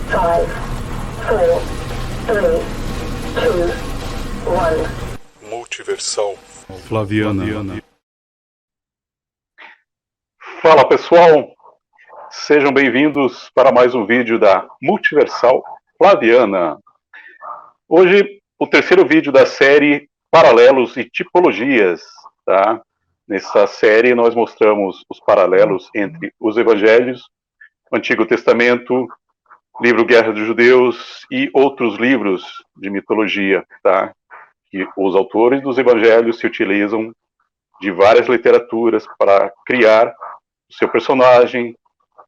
5, 4, 3, 2, 1. Multiversal Flaviana. Fala pessoal, sejam bem-vindos para mais um vídeo da Multiversal Flaviana. Hoje, o terceiro vídeo da série Paralelos e Tipologias, tá? Nessa série nós mostramos os paralelos entre os evangelhos, o Antigo Testamento, livro Guerra dos Judeus e outros livros de mitologia, tá? Que os autores dos evangelhos se utilizam de várias literaturas para criar o seu personagem,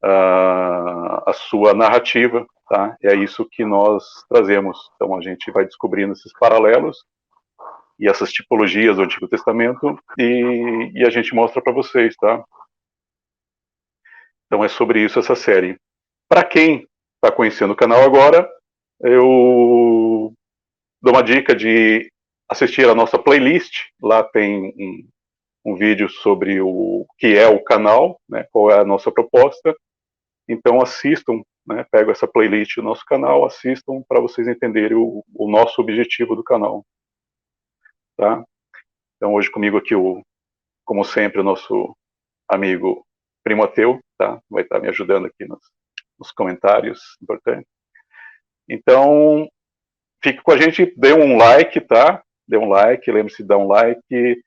a sua narrativa, tá? É isso que nós trazemos. Então a gente vai descobrindo esses paralelos e essas tipologias do Antigo Testamento e a gente mostra para vocês, tá? Então é sobre isso essa série. Para quem está conhecendo o canal agora, eu dou uma dica de assistir a nossa playlist. Lá tem um vídeo sobre o que é o canal, né, qual é a nossa proposta. Então assistam, né, pegam essa playlist do nosso canal, assistam para vocês entenderem o nosso objetivo do canal. Tá? Então hoje comigo aqui, como sempre, o nosso amigo Primo Ateu, tá? Vai estar me ajudando aqui nos comentários importantes. Então, fique com a gente, dê um like, tá? Dê um like, lembre-se de dar um like,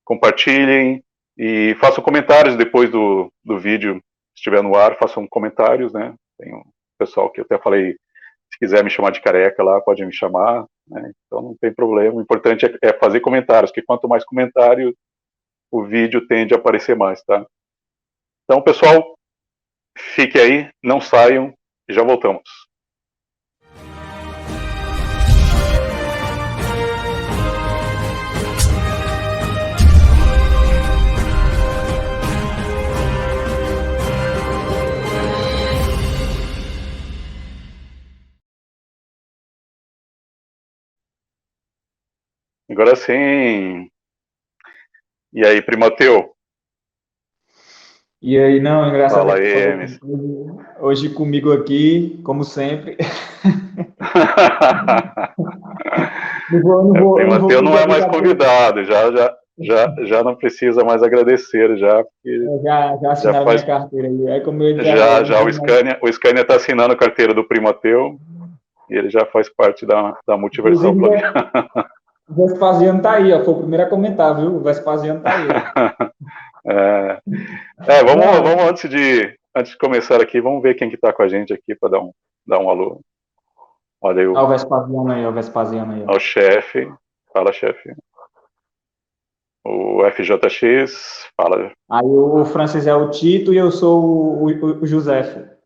compartilhem e façam comentários depois do vídeo, se estiver no ar, façam comentários, né? Tem um pessoal que eu até falei, se quiser me chamar de careca lá, pode me chamar, né? Então não tem problema, o importante é fazer comentários, porque quanto mais comentários, o vídeo tende a aparecer mais, tá? Então, pessoal, fique aí, não saiam, e já voltamos. Agora sim. E aí, Primo Ateu? E aí, não, engraçado. Fala aí, Emes. Hoje comigo aqui, como sempre. O Primo Ateu não é mais convidado, já não precisa mais agradecer, já, porque já assinaram faz... minha carteira aí. É como eu já o Scania está assinando a carteira do Primo Ateu e ele já faz parte da Multiversal Flaviana. O Vespasiano tá aí, ó, foi o primeiro a comentar, viu? O Vespasiano tá aí. Vamos antes de começar aqui, vamos ver quem que tá com a gente aqui para dar um alô. Olha aí o Vespasiano aí, o chefe. Fala, chefe. O FJX, fala. Aí o Francis é o Tito e eu sou o José.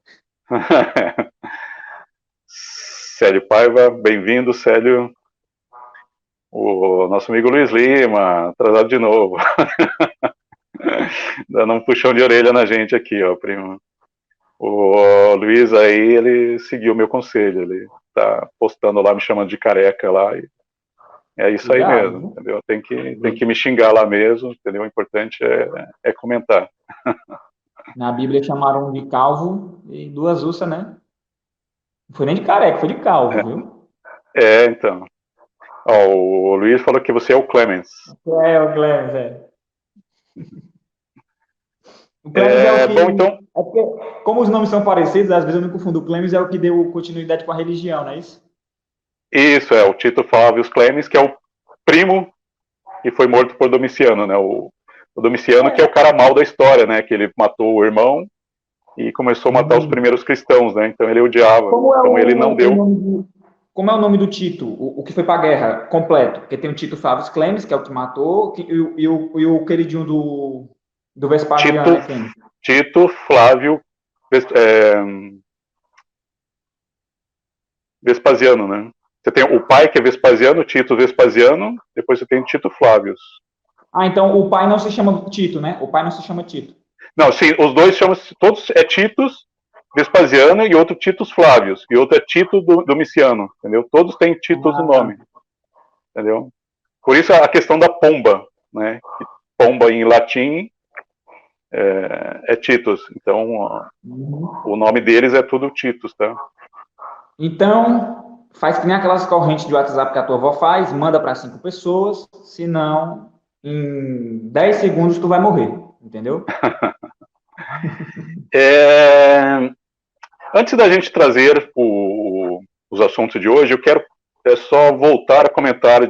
Célio Paiva, bem-vindo, Célio. O nosso amigo Luiz Lima, atrasado de novo. Dando um puxão de orelha na gente aqui, ó, primo. O Luiz aí, ele seguiu o meu conselho, ele tá postando lá, me chamando de careca lá, e é isso aí mesmo, entendeu? Tem que me xingar lá mesmo, entendeu? O importante é comentar. Na Bíblia chamaram de calvo e duas ursas, né? Não foi nem de careca, foi de calvo, viu? Então. Ó, o Luiz falou que você é o Clemens. O Clemens, O Clemens é o que... Bom, então... É porque, como os nomes são parecidos, às vezes eu me confundo. O Clemens é o que deu continuidade com a religião, não é isso? Isso, o Tito Flavius Clemens, que é o primo que foi morto por Domiciano, né? O Domiciano, que é o cara mau da história, né? Que ele matou o irmão e começou a matar os primeiros cristãos, né? Então ele odiava. Então ele não deu... Como é o nome do Tito, o que foi para a guerra, completo? Porque tem o Tito Flavius Clemens, que é o que matou, e o queridinho do Vespasiano, né? Tito Flávio Vespasiano, né? Você tem o pai, que é Vespasiano, Tito Vespasiano, depois você tem Tito Flávios. Ah, então o pai não se chama Tito, né? O pai não se chama Tito. Não, sim, os dois chamam-se, todos é Titus Vespasiano e outro Titus Flávios, e outro é Tito Domiciano, entendeu? Todos têm Titus no nome, entendeu? Por isso a questão da pomba, né? Pomba em latim é Titus, então o nome deles é tudo Titus, tá? Então, faz que nem aquelas correntes de WhatsApp que a tua avó faz, manda para 5 pessoas, senão em 10 segundos tu vai morrer, entendeu? Antes da gente trazer os assuntos de hoje, eu quero só voltar a comentar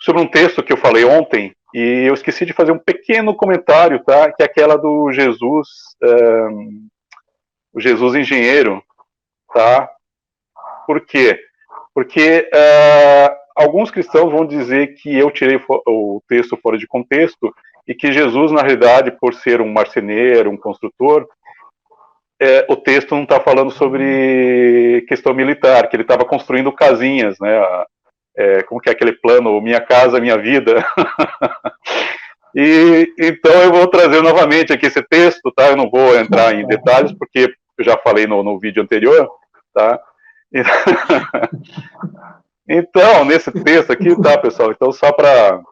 sobre um texto que eu falei ontem, e eu esqueci de fazer um pequeno comentário, tá? Que é aquela do Jesus, o Jesus engenheiro, tá? Por quê? Porque alguns cristãos vão dizer que eu tirei o texto fora de contexto e que Jesus, na realidade, por ser um marceneiro, um construtor, o texto não está falando sobre questão militar, que ele estava construindo casinhas, né? Como que é aquele plano, Minha Casa Minha Vida? E então eu vou trazer novamente aqui esse texto, tá? Eu não vou entrar em detalhes, porque eu já falei no vídeo anterior, tá? Então, nesse texto aqui, tá, pessoal? Então, só para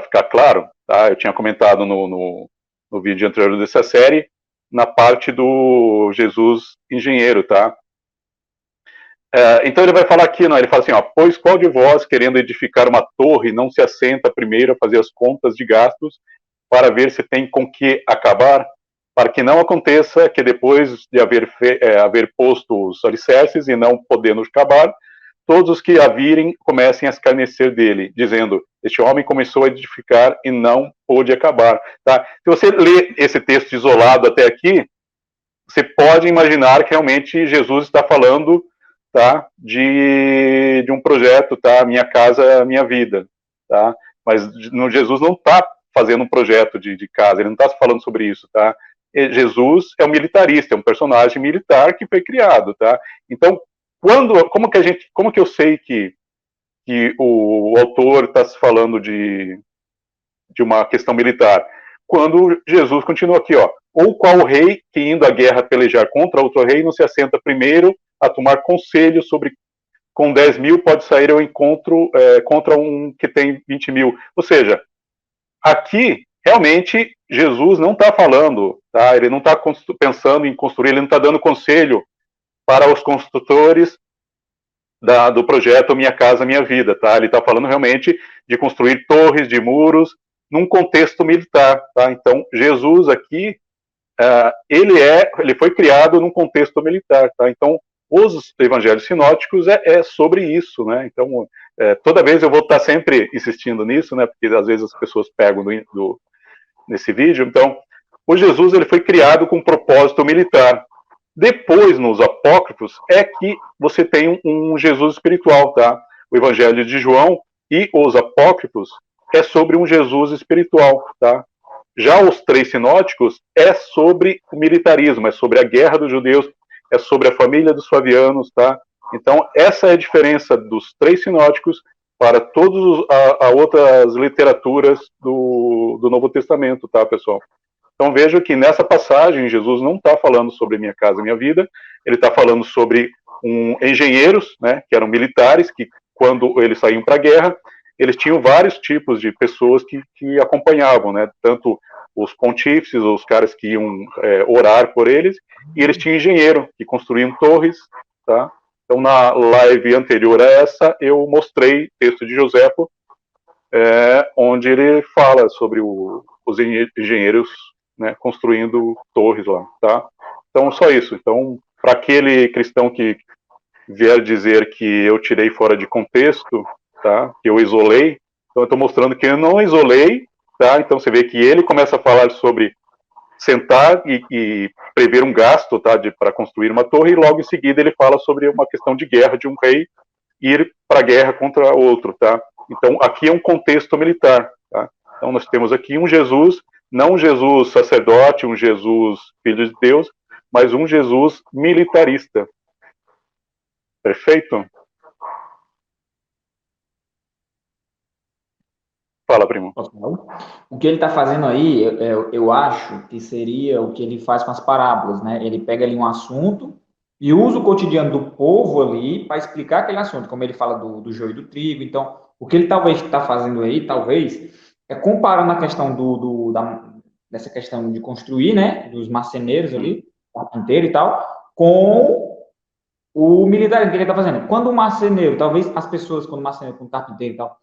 ficar claro, tá? Eu tinha comentado no vídeo anterior dessa série, na parte do Jesus engenheiro, tá? Então ele vai falar aqui, não, ele fala assim, ó, pois qual de vós, querendo edificar uma torre, não se assenta primeiro a fazer as contas de gastos para ver se tem com que acabar, para que não aconteça que depois de haver posto os alicerces e não podendo acabar, todos os que a virem comecem a escarnecer dele, dizendo, este homem começou a edificar e não pôde acabar. Tá? Se você lê esse texto isolado até aqui, você pode imaginar que realmente Jesus está falando, tá, de um projeto, tá, Minha Casa Minha Vida. Tá? Mas Jesus não está fazendo um projeto de casa, ele não está falando sobre isso. Tá? Jesus é um militarista, é um personagem militar que foi criado. Tá? Então, como que eu sei que o autor está falando de uma questão militar? Quando Jesus continua aqui, ó, ou qual rei que indo à guerra pelejar contra outro rei não se assenta primeiro a tomar conselho sobre com 10 mil pode sair ao encontro contra um que tem 20 mil. Ou seja, aqui realmente Jesus não está falando, tá? Ele não está pensando em construir, ele não está dando conselho para os construtores do projeto Minha Casa Minha Vida, tá? Ele está falando realmente de construir torres, de muros, num contexto militar, tá? Então, Jesus aqui, ele foi criado num contexto militar, tá? Então, os evangelhos sinóticos é sobre isso, né? Então, toda vez eu vou estar sempre insistindo nisso, né? Porque às vezes as pessoas pegam nesse vídeo. Então, o Jesus, ele foi criado com um propósito militar. Depois, nos apócrifos, é que você tem um Jesus espiritual, tá? O Evangelho de João e os apócrifos é sobre um Jesus espiritual, tá? Já os três sinóticos é sobre o militarismo, é sobre a guerra dos judeus, é sobre a família dos Flavianos, tá? Então, essa é a diferença dos três sinóticos para todas as outras literaturas do Novo Testamento, tá, pessoal? Então vejo que nessa passagem Jesus não está falando sobre Minha Casa Minha Vida, ele está falando sobre engenheiros, né, que eram militares, que quando eles saíam para a guerra, eles tinham vários tipos de pessoas que acompanhavam, né, tanto os pontífices, os caras que iam orar por eles, e eles tinham engenheiro, que construíam torres, tá? Então na live anterior a essa, eu mostrei o texto de Joséfo, onde ele fala sobre os engenheiros, né, construindo torres lá, tá? Então, só isso. Então, para aquele cristão que vier dizer que eu tirei fora de contexto, tá? Que eu isolei, então eu estou mostrando que eu não isolei, tá? Então, você vê que ele começa a falar sobre sentar e prever um gasto, tá? Para construir uma torre, e logo em seguida ele fala sobre uma questão de guerra de um rei ir para a guerra contra outro, tá? Então, aqui é um contexto militar, tá? Então, nós temos aqui um Jesus, não um Jesus sacerdote, um Jesus filho de Deus, mas um Jesus militarista. Perfeito? Fala, primo. O que ele está fazendo aí, eu acho que seria o que ele faz com as parábolas, né? Ele pega ali um assunto e usa o cotidiano do povo ali para explicar aquele assunto, como ele fala do joio e do trigo. Então, o que ele talvez está fazendo aí, talvez, é comparando a questão dessa questão de construir, né? Dos marceneiros ali, carpinteiro e tal, com o militar que ele está fazendo. Quando o marceneiro, talvez as pessoas, quando o marceneiro, quando o carpinteiro e tal,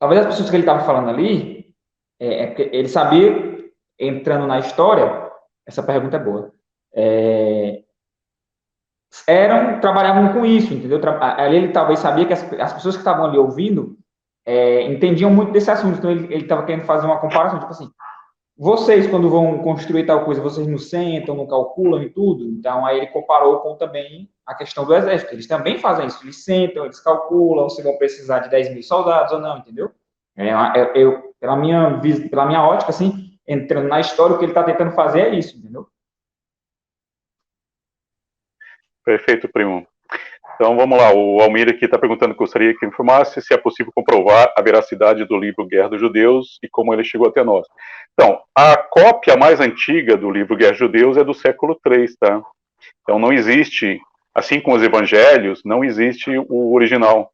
talvez as pessoas que ele estava falando ali, porque ele sabia, entrando na história, essa pergunta é boa, trabalhavam com isso, entendeu? Ali ele talvez sabia que as pessoas que estavam ali ouvindo entendiam muito desse assunto, então ele estava querendo fazer uma comparação, tipo assim, vocês, quando vão construir tal coisa, vocês não sentam, não calculam e tudo? Então, aí ele comparou com também a questão do exército. Eles também fazem isso. Eles sentam, eles calculam se vão precisar de 10 mil soldados ou não, entendeu? Pela minha ótica, assim, entrando na história, o que ele está tentando fazer é isso, entendeu? Perfeito, primo. Então, vamos lá. O Almir aqui está perguntando, gostaria que informasse se é possível comprovar a veracidade do livro Guerra dos Judeus e como ele chegou até nós. Então, a cópia mais antiga do livro Guerra dos Judeus é do século III, tá? Então, não existe, assim como os evangelhos, não existe o original,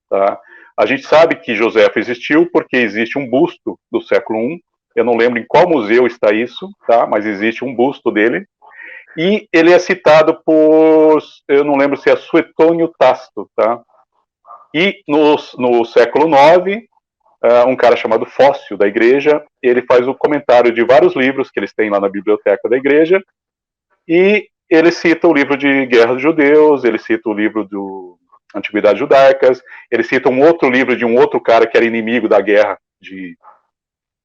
tá? A gente sabe que Joséfo existiu porque existe um busto do século I. Eu não lembro em qual museu está isso, tá? Mas existe um busto dele. E ele é citado por, eu não lembro se é Suetônio Tácito, tá? E no século IX, um cara chamado Fócio, da igreja, ele faz o comentário de vários livros que eles têm lá na biblioteca da igreja, e ele cita o livro de Guerra dos Judeus, ele cita o livro do Antiguidades Judaicas, ele cita um outro livro de um outro cara que era inimigo da guerra de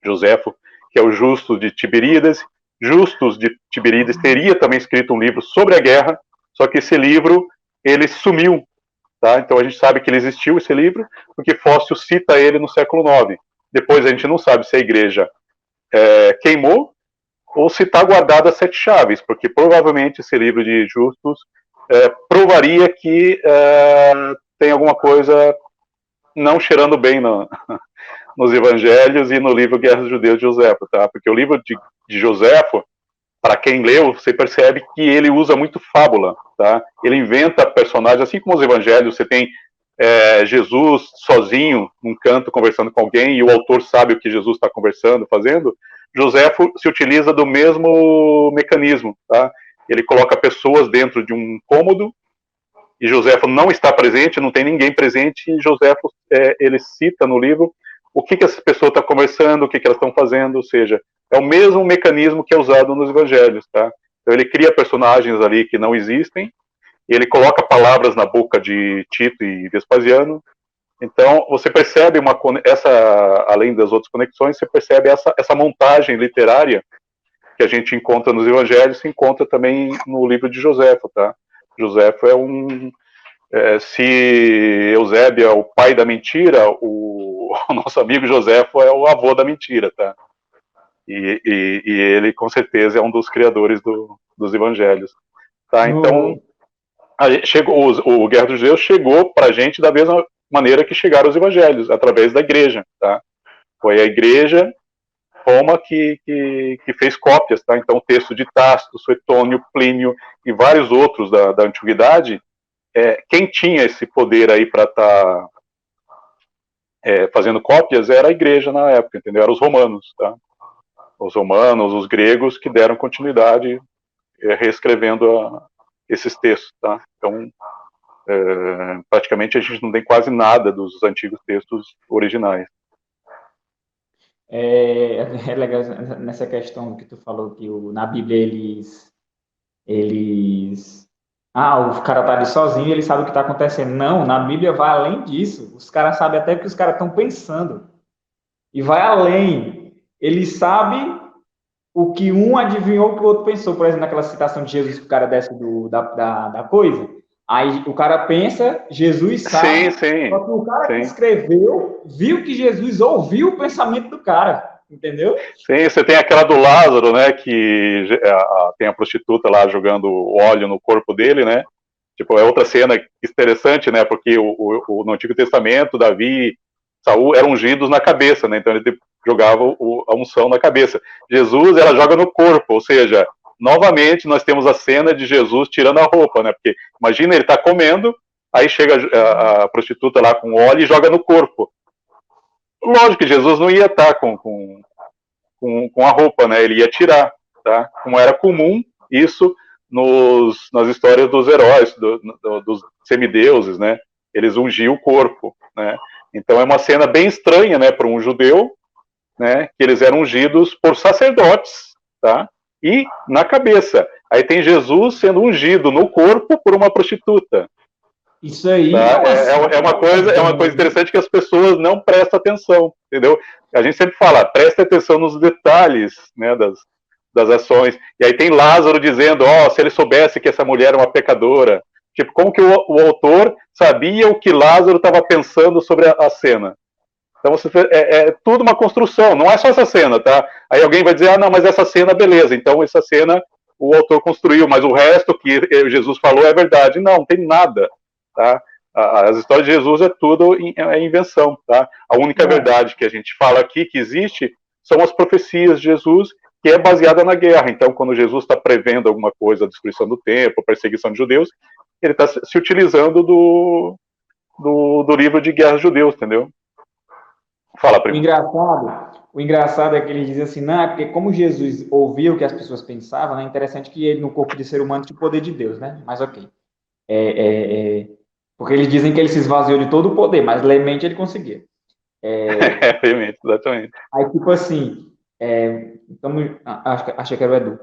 Joséfo, que é o Justo de Tiberíades. Justus de Tiberíades teria também escrito um livro sobre a guerra, só que esse livro, ele sumiu, tá? Então a gente sabe que ele existiu, esse livro, porque Fócio cita ele no século IX. Depois a gente não sabe se a igreja queimou ou se está guardado as 7 chaves, porque provavelmente esse livro de Justus provaria que tem alguma coisa não cheirando bem nos evangelhos e no livro Guerra dos Judeus de Joséfo, tá? Porque o livro de Joséfo, para quem leu, você percebe que ele usa muito fábula, tá? Ele inventa personagens, assim como os evangelhos, você tem Jesus sozinho num canto conversando com alguém e o autor sabe o que Jesus está conversando, fazendo. Joséfo se utiliza do mesmo mecanismo, tá? Ele coloca pessoas dentro de um cômodo e Joséfo não está presente, não tem ninguém presente, e Joséfo, ele cita no livro o que essa pessoa está conversando, o que elas estão fazendo, ou seja, é o mesmo mecanismo que é usado nos evangelhos, tá? Então ele cria personagens ali que não existem, e ele coloca palavras na boca de Tito e Vespasiano. Então você percebe além das outras conexões, você percebe essa montagem literária que a gente encontra nos evangelhos, se encontra também no livro de Joséfo, tá? Joséfo se Eusébio é o pai da mentira, o nosso amigo Joséfo é o avô da mentira, tá? E ele, com certeza, é um dos criadores dos evangelhos, tá? Então, o Guerra dos Judeus chegou para a gente da mesma maneira que chegaram os evangelhos, através da igreja, tá? Foi a igreja Roma que fez cópias, tá? Então, o texto de Tácito, Suetônio, Plínio e vários outros da antiguidade, quem tinha esse poder aí para estar fazendo cópias era a igreja na época, entendeu? Eram os romanos, tá? Os romanos, os gregos que deram continuidade reescrevendo esses textos, tá? Então, praticamente a gente não tem quase nada dos antigos textos originais. É legal nessa questão que tu falou que na Bíblia o cara tá ali sozinho e ele sabe o que está acontecendo. Não, na Bíblia vai além disso. Os caras sabem até o que os caras estão pensando. E vai além. Ele sabe o que um adivinhou que o outro pensou. Por exemplo, naquela citação de Jesus que o cara desce da coisa. Aí o cara pensa, Jesus sabe. Sim. Só que o cara que escreveu viu que Jesus ouviu o pensamento do cara. Entendeu? Sim, você tem aquela do Lázaro, né, que tem a prostituta lá jogando óleo no corpo dele, né, tipo, é outra cena interessante, né, porque no Antigo Testamento, Davi, Saul eram ungidos na cabeça, né, então ele jogava a unção na cabeça. Jesus, ela joga no corpo, ou seja, novamente nós temos a cena de Jesus tirando a roupa, né, porque imagina, ele tá comendo, aí chega a prostituta lá com óleo e joga no corpo. Lógico que Jesus não ia estar com a roupa, né? Ele ia tirar, tá? Como era comum, isso nas histórias dos heróis, dos semideuses, né? Eles ungiam o corpo, né? Então é uma cena bem estranha, né, para um judeu, né, que eles eram ungidos por sacerdotes, tá? E na cabeça. Aí tem Jesus sendo ungido no corpo por uma prostituta. Isso aí Tá? É uma coisa interessante que as pessoas não prestam atenção, entendeu? A gente sempre fala, presta atenção nos detalhes, né, das ações. E aí tem Lázaro dizendo, se ele soubesse que essa mulher é uma pecadora. Tipo, como que o autor sabia o que Lázaro estava pensando sobre a cena? Então é tudo uma construção, não é só essa cena, tá? Aí alguém vai dizer, não, mas essa cena, beleza, então essa cena o autor construiu, mas o resto que Jesus falou é verdade. Não tem nada, tá? As histórias de Jesus é tudo invenção, tá? A única verdade que a gente fala aqui que existe são as profecias de Jesus, que é baseada na guerra. Então, quando Jesus está prevendo alguma coisa, a destruição do templo, perseguição de judeus, ele está se utilizando do livro de guerra judeus, entendeu? Fala, primo. O engraçado é que ele diz assim, não, é porque como Jesus ouvia o que as pessoas pensavam, né, é interessante que ele, no corpo de ser humano, tinha o poder de Deus, né? Mas ok. Porque eles dizem que ele se esvaziou de todo o poder, mas lemente ele conseguia. Lemente, exatamente. Aí, tipo assim, achei que era o Edu.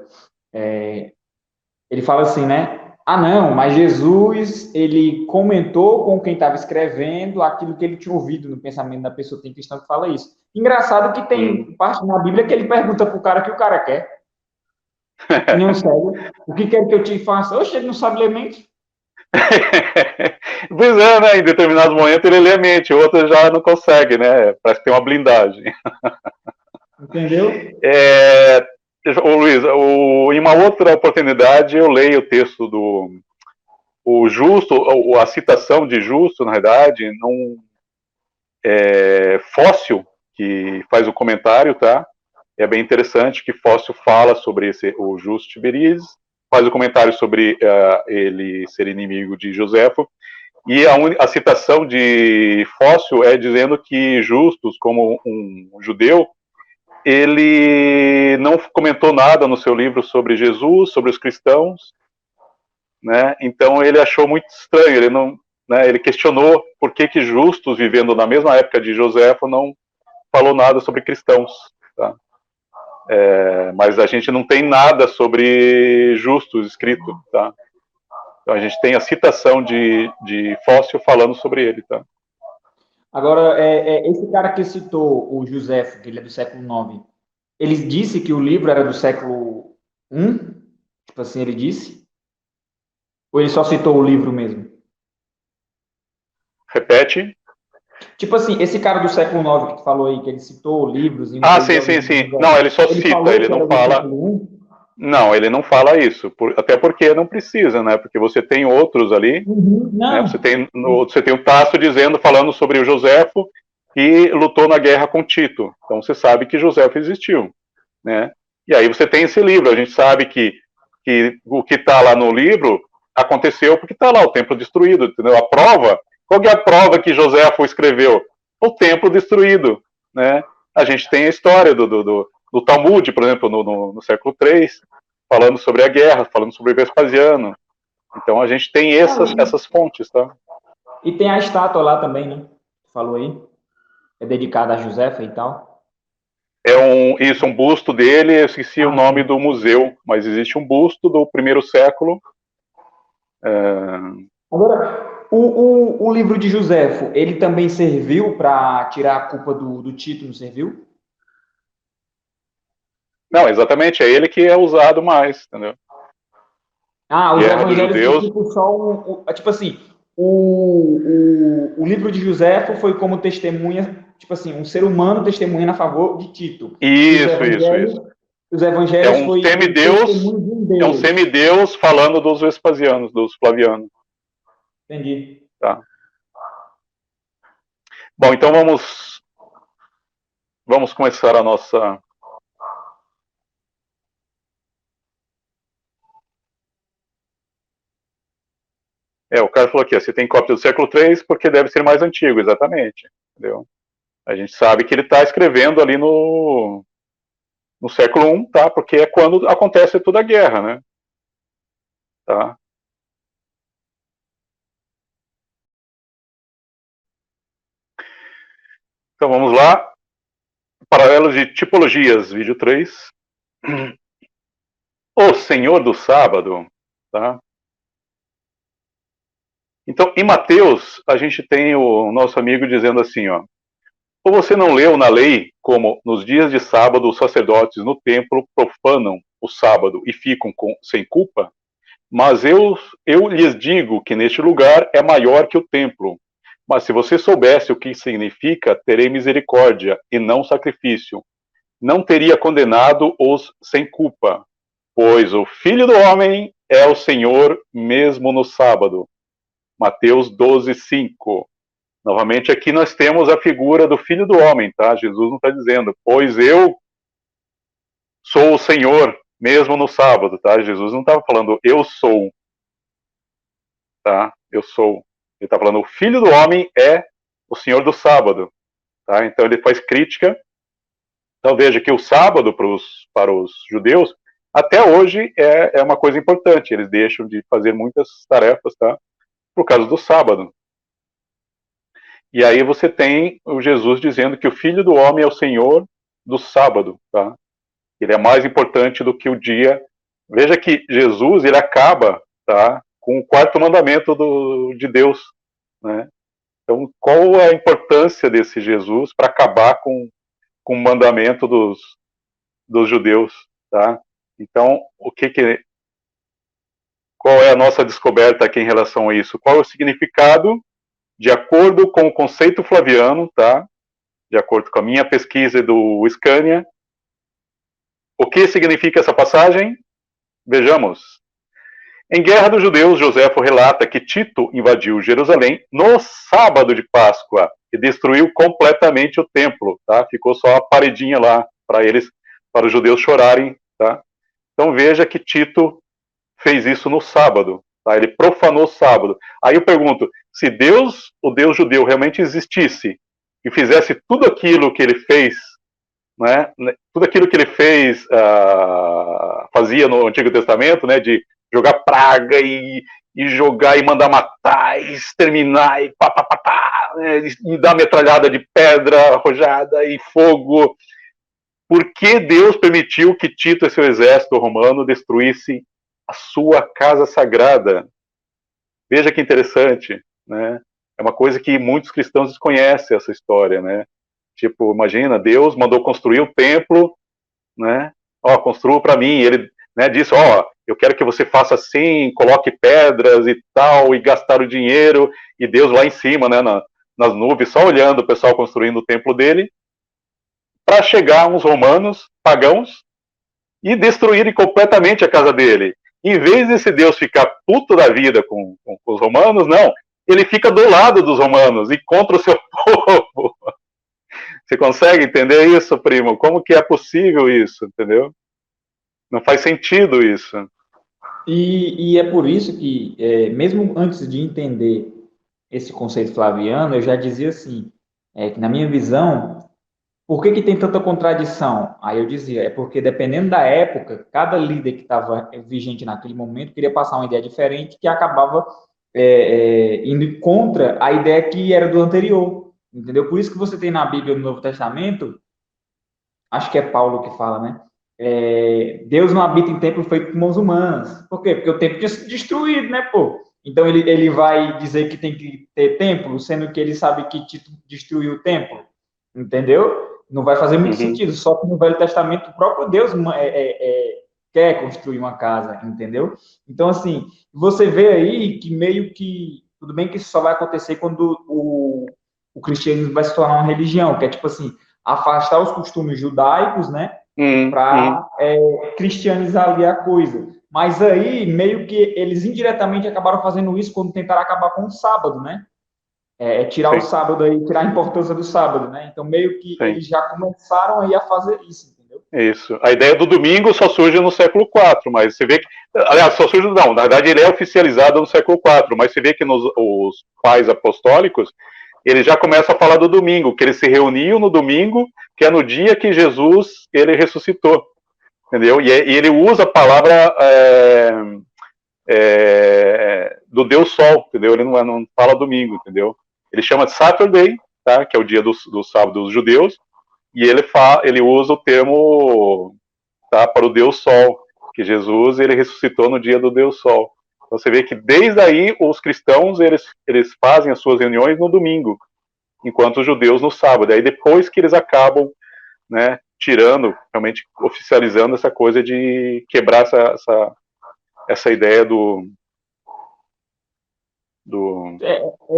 Ele fala assim, né? Ah, não, mas Jesus, ele comentou com quem estava escrevendo aquilo que ele tinha ouvido no pensamento da pessoa. Tem cristão que fala isso. Engraçado que tem parte na Bíblia que ele pergunta pro cara o que o cara quer. Que nem um cego. O que quer que eu te faça? Oxe, ele não sabe ler mente. Pois é, né? Em determinado momento ele lê a mente, outro já não consegue, né? Parece que tem uma blindagem. Entendeu? Ô, Luiz, em uma outra oportunidade eu leio o texto o Justo, a citação de Justo, na verdade, num Fóssil, que faz o comentário, tá? É bem interessante que Fóssil fala sobre o Justo Tiberíades, faz o comentário sobre ele ser inimigo de Joséfo, e a citação de Fóssil é dizendo que Justus, como um judeu, ele não comentou nada no seu livro sobre Jesus, sobre os cristãos, né? Então ele achou muito estranho, ele não, né, ele questionou por que Justus, vivendo na mesma época de Joséfo, não falou nada sobre cristãos, tá? Mas a gente não tem nada sobre Justus escrito, tá? Então a gente tem a citação de Fóssil falando sobre ele, tá? Agora, esse cara que citou o Joséfo, que ele é do século IX, ele disse que o livro era do século I? Tipo assim, ele disse? Ou ele só citou o livro mesmo? Repete. Tipo assim, esse cara do século IX que tu falou aí, que ele citou livros... sim. Não, ele só cita, ele não fala... Não, ele não fala isso, até porque não precisa, né? Porque você tem outros ali, né? Você tem o Tasso falando sobre o Joséfo, que lutou na guerra com Tito. Então você sabe que Joséfo existiu, né? E aí você tem esse livro, a gente sabe que o que está lá no livro aconteceu porque está lá o templo destruído, entendeu? A prova, qual é a prova que Joséfo escreveu? O templo destruído, né? A gente tem a história do Talmud, por exemplo, no século III, falando sobre a guerra, falando sobre Vespasiano. Então a gente tem essas fontes, tá? E tem a estátua lá também, né? Falou aí. É dedicada a Joséfa e tal. Um busto dele, eu esqueci o nome do museu, mas existe um busto do primeiro século. Agora, o livro de Joséfo, ele também serviu para tirar a culpa do Tito, não serviu? Não, exatamente, é ele que é usado mais, entendeu? Os evangelhos tipo só tipo assim, o livro de Joséfo foi como testemunha, tipo assim, um ser humano testemunhando a favor de Tito. Isso. Os evangelhos é um semideus falando dos Vespasianos, dos Flavianos. Entendi. Tá. Bom, então vamos começar a nossa... o cara falou aqui, você tem cópia do século III porque deve ser mais antigo, exatamente. Entendeu? A gente sabe que ele está escrevendo ali no século I, tá? Porque é quando acontece toda a guerra, né? tá? Então vamos lá. Paralelos de tipologias, vídeo 3. O Senhor do Sábado, tá? Então, em Mateus, a gente tem o nosso amigo dizendo assim, ó: ou você não leu na lei como nos dias de sábado os sacerdotes no templo profanam o sábado e ficam sem culpa? Mas eu lhes digo que neste lugar é maior que o templo. Mas se você soubesse o que significa, terei misericórdia e não sacrifício. Não teria condenado os sem culpa, pois o Filho do Homem é o Senhor mesmo no sábado. Mateus 12, 5. Novamente aqui nós temos a figura do Filho do Homem, tá? Jesus não está dizendo, pois eu sou o Senhor mesmo no sábado, tá? Jesus não estava falando, eu sou, tá? Eu sou. Ele está falando, o Filho do Homem é o Senhor do sábado, tá? Então ele faz crítica. Então veja que o sábado para os judeus, até hoje é uma coisa importante. Eles deixam de fazer muitas tarefas, tá? Por causa do sábado. E aí você tem o Jesus dizendo que o Filho do Homem é o Senhor do sábado, tá? Ele é mais importante do que o dia. Veja que Jesus, ele acaba, tá, com o quarto mandamento de Deus, né? Então, qual é a importância desse Jesus para acabar com o mandamento dos judeus, tá? Então, qual é a nossa descoberta aqui em relação a isso? Qual é o significado? De acordo com o conceito flaviano, tá? De acordo com a minha pesquisa e do Scania, o que significa essa passagem? Vejamos. Em Guerra dos Judeus, Joséfo relata que Tito invadiu Jerusalém no sábado de Páscoa e destruiu completamente o templo, tá? Ficou só a paredinha lá para os judeus chorarem, tá? Então veja que Tito fez isso no sábado, tá? Ele profanou o sábado. Aí eu pergunto, se Deus, o Deus judeu, realmente existisse e fizesse tudo aquilo que ele fez, né? Tudo aquilo que ele fez, fazia no Antigo Testamento, né? De jogar praga e jogar e mandar matar, e exterminar e né? E dar metralhada de pedra arrojada e fogo. Por que Deus permitiu que Tito e seu exército romano destruísse a sua casa sagrada? Veja que interessante, né? É uma coisa que muitos cristãos desconhecem, essa história, né? Tipo, imagina, Deus mandou construir o templo, né? Ó, construa para mim. Ele, né, disse, ó, eu quero que você faça assim, coloque pedras e tal, e gastar o dinheiro. E Deus lá em cima, né, nas nuvens, só olhando o pessoal construindo o templo dele, para chegar uns romanos pagãos e destruírem completamente a casa dele. Em vez desse Deus ficar puto da vida com os romanos, não. Ele fica do lado dos romanos e contra o seu povo. Você consegue entender isso, primo? Como que é possível isso, entendeu? Não faz sentido isso. E é por isso que, mesmo antes de entender esse conceito flaviano, eu já dizia assim, que na minha visão, por que tem tanta contradição? Aí eu dizia, é porque dependendo da época, cada líder que estava vigente naquele momento queria passar uma ideia diferente que acabava indo contra a ideia que era do anterior, entendeu? Por isso que você tem na Bíblia, no Novo Testamento, acho que é Paulo que fala, né? Deus não habita em templo feito por mãos humanas. Por quê? Porque o templo tinha sido destruído, né, pô? Então ele vai dizer que tem que ter templo, sendo que ele sabe que Tito destruiu o templo, entendeu? Não vai fazer muito sentido. Só que no Velho Testamento o próprio Deus quer construir uma casa, entendeu? Então, assim, você vê aí que meio que... Tudo bem que isso só vai acontecer quando o cristianismo vai se tornar uma religião, que é tipo assim, afastar os costumes judaicos, né? Para cristianizar ali a coisa. Mas aí, meio que eles indiretamente acabaram fazendo isso quando tentaram acabar com o sábado, né? Tirar o sábado aí, tirar a importância do sábado, né? Então, meio que eles já começaram aí a fazer isso, entendeu? Isso. A ideia do domingo só surge no século IV, mas você vê que... Aliás, só surge... Não, na verdade ele é oficializado no século IV, mas você vê que os pais apostólicos, eles já começam a falar do domingo, que eles se reuniam no domingo, que é no dia que Jesus, ele ressuscitou, entendeu? E ele usa a palavra do Deus Sol, entendeu? Ele não fala domingo, entendeu? Ele chama de Saturday, tá? Que é o dia do sábado dos judeus, e ele usa o termo, tá, para o Deus Sol, que Jesus ele ressuscitou no dia do Deus Sol. Então você vê que desde aí os cristãos eles fazem as suas reuniões no domingo, enquanto os judeus no sábado. Aí depois que eles acabam, né, tirando, realmente oficializando essa coisa de quebrar essa ideia do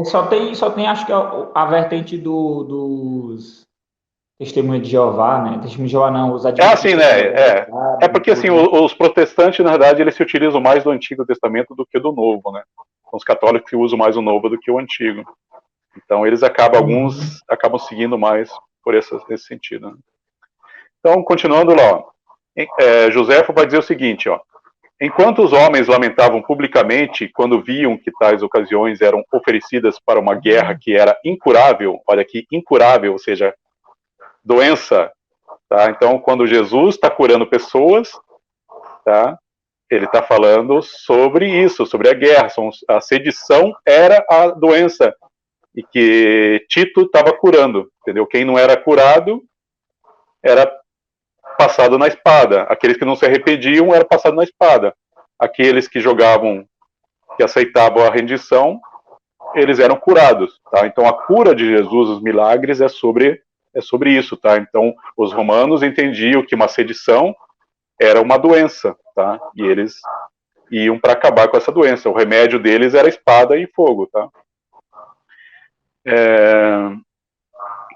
Só tem, acho que a vertente dos Testemunhos de Jeová, né? Testemunhos de Jeová não, os adventistas. Assim, né? Porque assim, os protestantes, na verdade, eles se utilizam mais do Antigo Testamento do que do Novo, né? Os católicos que usam mais o Novo do que o Antigo. Então eles alguns acabam seguindo mais por esse sentido. Né? Então, continuando lá, ó. Joséfo vai dizer o seguinte, ó. Enquanto os homens lamentavam publicamente quando viam que tais ocasiões eram oferecidas para uma guerra que era incurável, olha aqui, incurável, ou seja, doença, tá? Então, quando Jesus está curando pessoas, tá? Ele está falando sobre isso, sobre a guerra. A sedição era a doença e que Tito estava curando, entendeu? Quem não era curado era passado na espada. Aqueles que não se arrependiam era passado na espada. Aqueles que jogavam, que aceitavam a rendição, eles eram curados, tá? Então a cura de Jesus, os milagres, é sobre isso, tá? Então os romanos entendiam que uma sedição era uma doença, tá? E eles iam para acabar com essa doença. O remédio deles era espada e fogo, tá?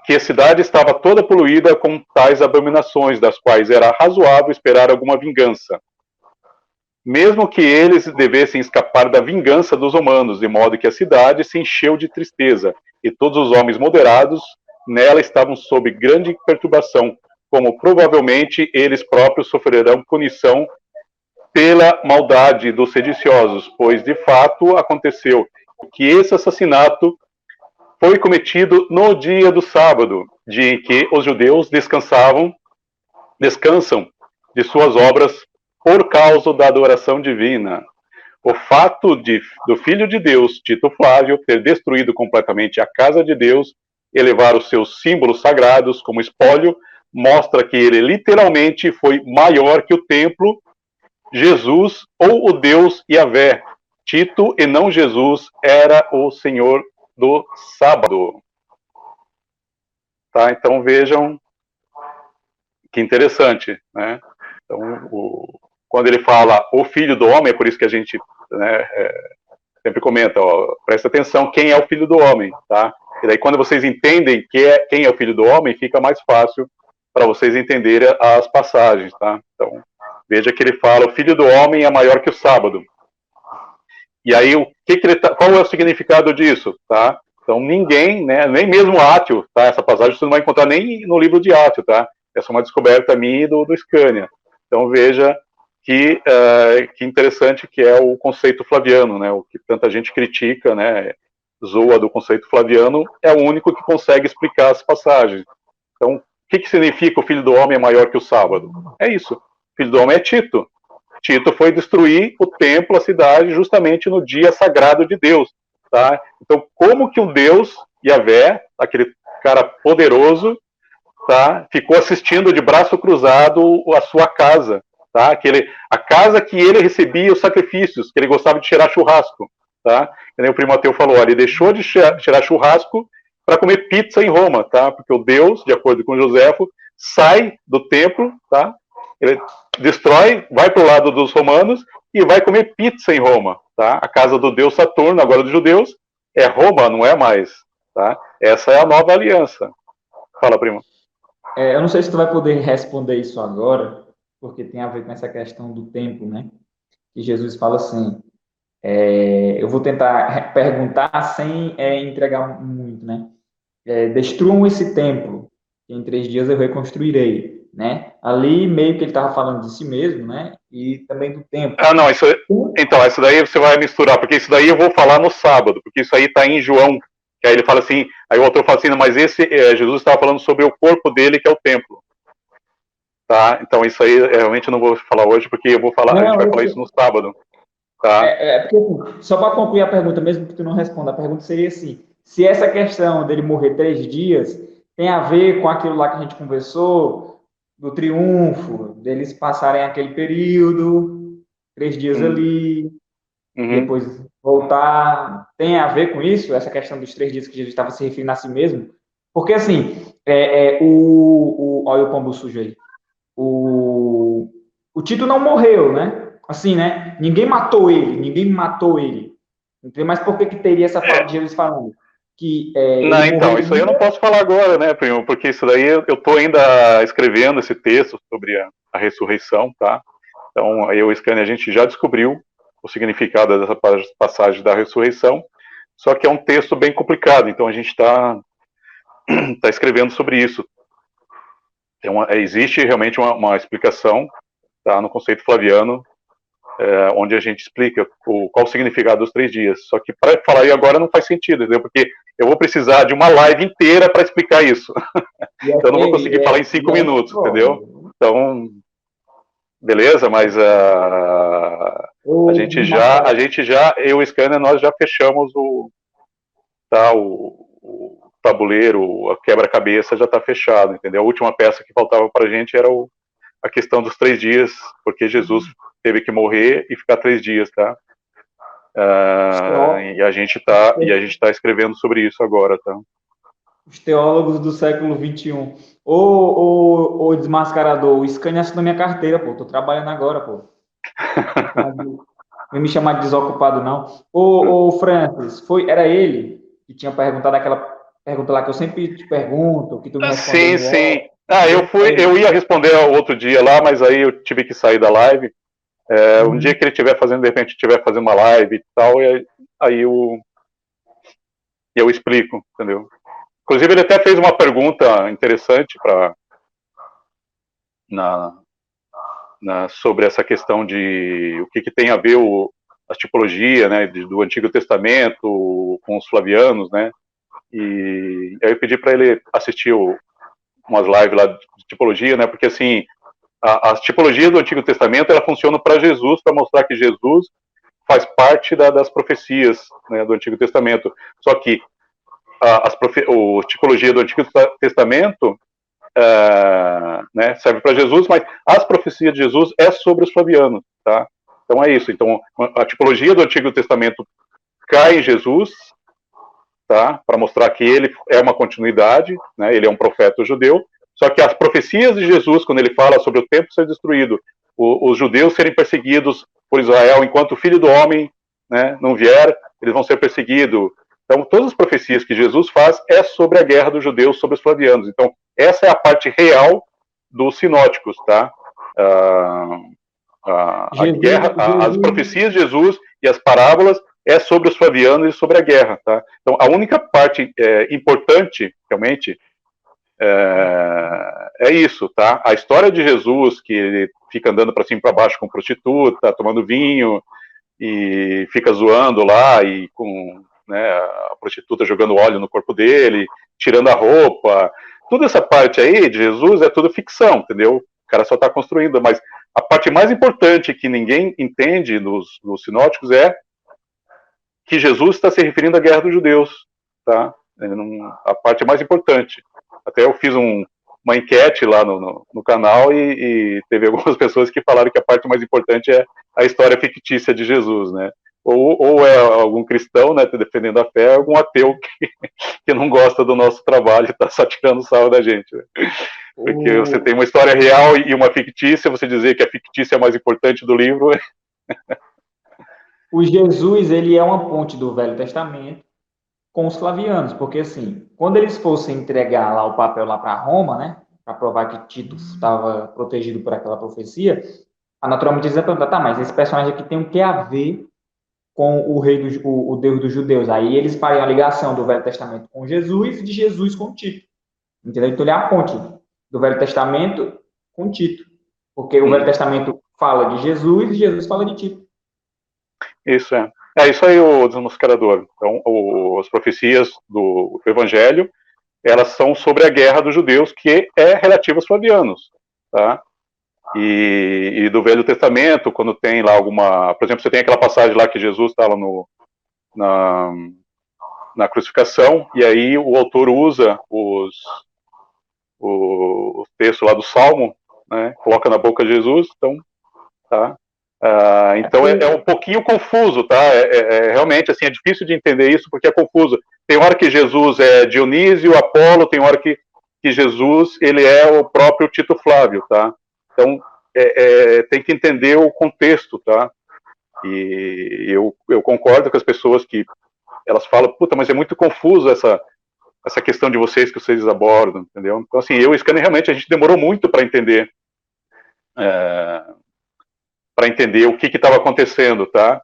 Que a cidade estava toda poluída com tais abominações, das quais era razoável esperar alguma vingança. Mesmo que eles devessem escapar da vingança dos romanos, de modo que a cidade se encheu de tristeza, e todos os homens moderados nela estavam sob grande perturbação, como provavelmente eles próprios sofrerão punição pela maldade dos sediciosos, pois de fato aconteceu que esse assassinato foi cometido no dia do sábado, dia em que os judeus descansam de suas obras por causa da adoração divina. O fato do Filho de Deus, Tito Flávio, ter destruído completamente a casa de Deus e levar os seus símbolos sagrados como espólio, mostra que ele literalmente foi maior que o templo, Jesus ou o Deus Yahvé. Tito e não Jesus era o Senhor do sábado. Tá? Então vejam que interessante, né? Então, quando ele fala o Filho do Homem, é por isso que a gente, né, sempre comenta, ó, presta atenção quem é o Filho do Homem, tá? E daí quando vocês entendem quem é o Filho do Homem, fica mais fácil para vocês entenderem as passagens, tá? Então, veja que ele fala, o Filho do Homem é maior que o sábado. E aí, qual é o significado disso, tá? Então, ninguém, né, nem mesmo Átio, tá? Essa passagem você não vai encontrar nem no livro de Átio, tá? Essa é uma descoberta minha e do Scania. Então, veja que interessante que é o conceito flaviano, né? O que tanta gente critica, né? Zoa do conceito flaviano, é o único que consegue explicar as passagens. Então, o que significa o Filho do Homem é maior que o sábado? É isso. O Filho do Homem é Tito. Tito foi destruir o templo, a cidade, justamente no dia sagrado de Deus, tá? Então, como que um Deus, Yahvé, aquele cara poderoso, tá, ficou assistindo de braço cruzado a sua casa, tá? A casa que ele recebia os sacrifícios, que ele gostava de cheirar churrasco, tá? Que nem o primo Mateu falou, ele deixou de cheirar churrasco para comer pizza em Roma, tá? Porque o Deus, de acordo com Joséfo, sai do templo, tá? Ele destrói, vai para o lado dos romanos e vai comer pizza em Roma, tá? A casa do deus Saturno, agora dos judeus, é Roma, não é mais, tá? Essa é a nova aliança. Fala, primo. Eu não sei se tu vai poder responder isso agora, porque tem a ver com essa questão do templo, né? Que Jesus fala assim, eu vou tentar perguntar sem entregar muito, né? Destruam esse templo, que em 3 dias eu reconstruirei, né? Ali meio que ele estava falando de si mesmo, né? E também do templo. Não, então, isso daí você vai misturar, porque isso daí eu vou falar no sábado, porque isso aí está em João, que aí ele fala assim, aí o autor fala assim, mas Jesus estava falando sobre o corpo dele, que é o templo. Tá? Então isso aí realmente eu não vou falar hoje, porque eu vou falar, a gente vai falar isso no sábado. tá? Porque, assim, só para concluir a pergunta, mesmo que tu não responda, a pergunta seria assim: se essa questão dele morrer 3 dias tem a ver com aquilo lá que a gente conversou, do triunfo, deles passarem aquele período, 3 dias Uhum, ali, uhum. depois voltar, tem a ver com isso, essa questão dos 3 dias que Jesus estava se referindo a si mesmo? Porque, assim, olha o pombo sujo aí. O, o Tito não morreu, né? Assim, né? Ninguém matou ele. Entendeu? Mas por que que teria essa fala de Jesus falando? Que ele Não, então, isso aí eu não morreria. posso falar agora, né, primo? Porque isso daí eu estou ainda escrevendo esse texto sobre a ressurreição, tá? Então, eu e o Scania, a gente já descobriu o significado dessa passagem da ressurreição, só que é um texto bem complicado, então a gente está tá escrevendo sobre isso. Então, existe realmente uma explicação, tá, no conceito flaviano, onde a gente explica qual o significado dos 3 dias. Só que para falar aí agora não faz sentido, entendeu? Porque eu vou precisar de uma live inteira para explicar isso. Então eu não vou conseguir falar em 5 minutos, entendeu? Então, beleza, mas Ô, a desmascarado. gente já, eu e o Scanner, nós já fechamos o tabuleiro, a quebra-cabeça já está fechado, entendeu? A última peça que faltava para a gente era a questão dos 3 dias, porque Jesus teve que morrer e ficar 3 dias, tá? E a gente tá escrevendo sobre isso agora, tá? Os teólogos do século XXI. Ô, desmascarador, o Scania assinou minha carteira, pô. Tô trabalhando agora, pô. Não me chamar de desocupado, não. Ô, Francis, era ele que tinha perguntado aquela pergunta lá que eu sempre te pergunto, que tu me respondeu Sim, no sim. off. Eu ia responder outro dia lá, mas aí eu tive que sair da live. Um dia Uhum. que ele estiver fazendo, de repente, estiver fazendo uma live e tal, aí eu explico, entendeu? Inclusive, ele até fez uma pergunta interessante na, sobre essa questão de o que tem a ver a tipologia, né, do Antigo Testamento com os flavianos, né? E aí eu pedi para ele assistir umas lives lá de tipologia, né? Porque assim, as tipologias do Antigo Testamento ela funciona para Jesus, para mostrar que Jesus faz parte das profecias, né, do Antigo Testamento. Só que a tipologia do Antigo Testamento né, serve para Jesus, mas as profecias de Jesus é sobre os flavianos, tá? Então é isso. Então a tipologia do Antigo Testamento cai em Jesus, tá? Para mostrar que ele é uma continuidade, né? Ele é um profeta judeu. Só que as profecias de Jesus, quando ele fala sobre o templo ser destruído, os judeus serem perseguidos por Israel enquanto o Filho do Homem, né, não vier, eles vão ser perseguidos. Então, todas as profecias que Jesus faz é sobre a guerra dos judeus sobre os flavianos. Então, essa é a parte real dos sinóticos, tá? A guerra, as Jesus, profecias de Jesus e as parábolas é sobre os flavianos e sobre a guerra, tá? Então, a única parte importante, realmente, é isso, tá? A história de Jesus, que ele fica andando para cima e para baixo com prostituta, tomando vinho e fica zoando lá e com, né, a prostituta jogando óleo no corpo dele, tirando a roupa. Toda essa parte aí de Jesus é tudo ficção, entendeu? O cara só está construindo, mas a parte mais importante que ninguém entende nos sinóticos é que Jesus está se referindo à guerra dos judeus, tá? A parte mais importante. Até eu fiz uma enquete lá no canal e teve algumas pessoas que falaram que a parte mais importante é a história fictícia de Jesus, né? Ou é algum cristão, né, defendendo a fé, ou algum ateu que não gosta do nosso trabalho e está só tirando sarro da gente. Né? Porque você tem o, uma história real e uma fictícia, você dizer que a fictícia é mais importante do livro. o Jesus, ele é uma ponte do Velho Testamento com os flavianos, porque assim, quando eles fossem entregar lá o papel lá para Roma, né, para provar que Tito estava protegido por aquela profecia, a naturalmente eles iam perguntar, tá, mas esse personagem aqui tem o que a ver com o rei o Deus dos judeus? Aí eles fariam a ligação do Velho Testamento com Jesus e de Jesus com Tito, entendeu? Então ele é a ponte do Velho Testamento com Tito, porque o Velho Testamento fala de Jesus e Jesus fala de Tito. Isso é. É isso aí, o desmascarador. Então, as profecias do Evangelho, elas são sobre a guerra dos judeus, que é relativa aos flavianos, tá? E do Velho Testamento, quando tem lá alguma... Por exemplo, você tem aquela passagem lá que Jesus estava na crucificação, e aí o autor usa o texto lá do Salmo, né, coloca na boca de Jesus, então, tá? Então é um pouquinho confuso, tá? Realmente, assim, é difícil de entender isso, porque é confuso. Tem hora que Jesus é Dionísio, Apolo, tem hora que Jesus, ele é o próprio Tito Flávio, tá? Então, tem que entender o contexto, tá? E eu concordo com as pessoas que elas falam, puta, mas é muito confuso essa questão de vocês que vocês abordam, entendeu? Então, assim, eu e o Scanner, realmente, a gente demorou muito para entender o que estava acontecendo, tá?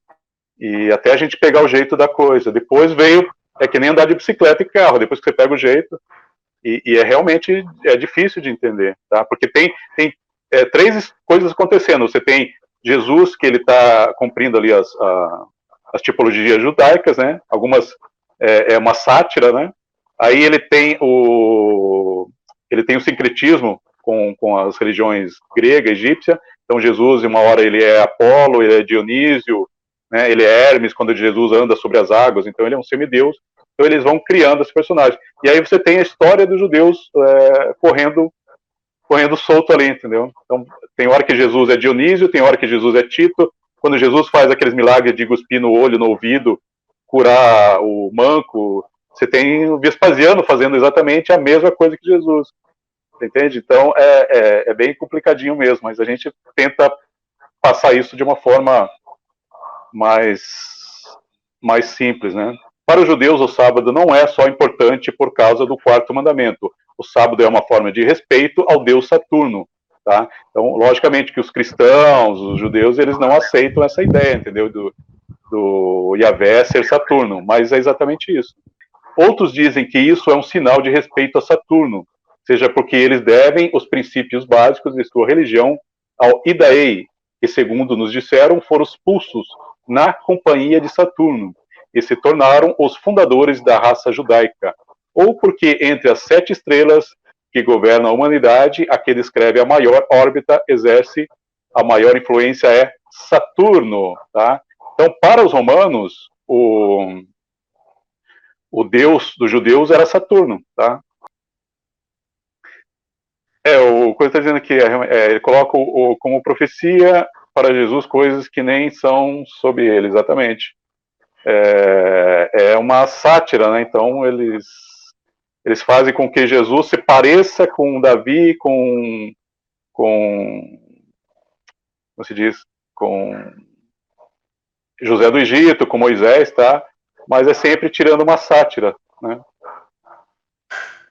E até a gente pegar o jeito da coisa. Depois veio, é que nem andar de bicicleta e carro, depois que você pega o jeito, e realmente difícil de entender, tá? Porque tem três coisas acontecendo. Você tem Jesus, que ele está cumprindo ali as tipologias judaicas, né? Algumas é uma sátira, né? Aí ele tem o sincretismo com as religiões grega, egípcia. Então Jesus, uma hora ele é Apolo, ele é Dionísio, né? Ele é Hermes quando Jesus anda sobre as águas. Então ele é um semideus. Então eles vão criando esse personagem. E aí você tem a história dos judeus correndo solto ali, entendeu? Então tem hora que Jesus é Dionísio, tem hora que Jesus é Tito. Quando Jesus faz aqueles milagres de cuspir no olho, no ouvido, curar o manco, você tem o Vespasiano fazendo exatamente a mesma coisa que Jesus. Entende? Então é bem complicadinho mesmo, mas a gente tenta passar isso de uma forma mais simples, né? Para os judeus, o sábado não é só importante por causa do quarto mandamento. O sábado é uma forma de respeito ao deus Saturno, tá? Então, logicamente que os cristãos, os judeus, eles não aceitam essa ideia, entendeu? Do Yahvé ser Saturno, mas é exatamente isso. Outros dizem que isso é um sinal de respeito a Saturno, seja porque eles devem os princípios básicos de sua religião ao Idaei, que, segundo nos disseram, foram expulsos na companhia de Saturno e se tornaram os fundadores da raça judaica, ou porque entre as 7 estrelas que governam a humanidade, a que descreve a maior órbita exerce a maior influência é Saturno, tá? Então, para os romanos, o deus dos judeus era Saturno, tá? O coisa está dizendo que ele coloca como profecia para Jesus coisas que nem são sobre ele, exatamente. É uma sátira, né? Então eles fazem com que Jesus se pareça com Davi, com como se diz, com José do Egito, com Moisés, tá? Mas é sempre tirando uma sátira, né?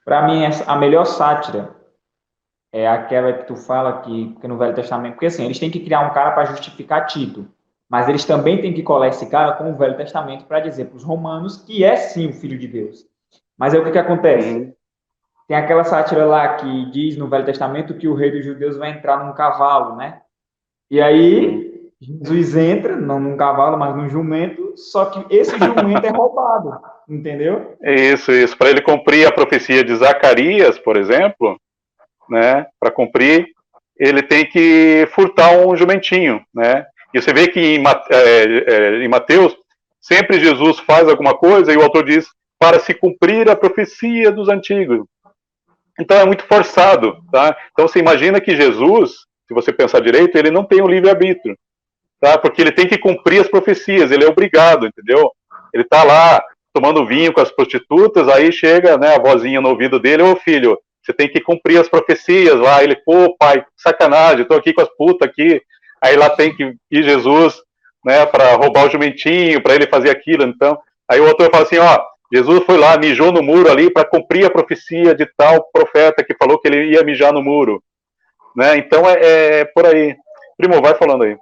Para mim, a melhor sátira é aquela que tu fala que no Velho Testamento, porque assim, eles têm que criar um cara para justificar Tito, mas eles também têm que colar esse cara com o Velho Testamento para dizer para os romanos que é sim o Filho de Deus. Mas aí o que acontece? Tem aquela sátira lá que diz no Velho Testamento que o rei dos judeus vai entrar num cavalo, né? E aí Jesus entra, não num cavalo, mas num jumento, só que esse jumento é roubado, entendeu? Isso. Para ele cumprir a profecia de Zacarias, por exemplo, né? Para cumprir, ele tem que furtar um jumentinho, né? E você vê que em Mateus, sempre Jesus faz alguma coisa e o autor diz para se cumprir a profecia dos antigos. Então é muito forçado, tá? Então você imagina que Jesus, se você pensar direito, ele não tem o livre-arbítrio, tá? Porque ele tem que cumprir as profecias, ele é obrigado, entendeu? Ele tá lá tomando vinho com as prostitutas, aí chega, né, a vozinha no ouvido dele, ô filho, você tem que cumprir as profecias lá. Ele, pô, pai, sacanagem, tô aqui com as putas aqui. Aí lá tem que ir Jesus, né, para roubar o jumentinho, para ele fazer aquilo. Então, aí o autor fala assim, ó, Jesus foi lá, mijou no muro ali para cumprir a profecia de tal profeta que falou que ele ia mijar no muro, né? Então é por aí. Primo, vai falando aí.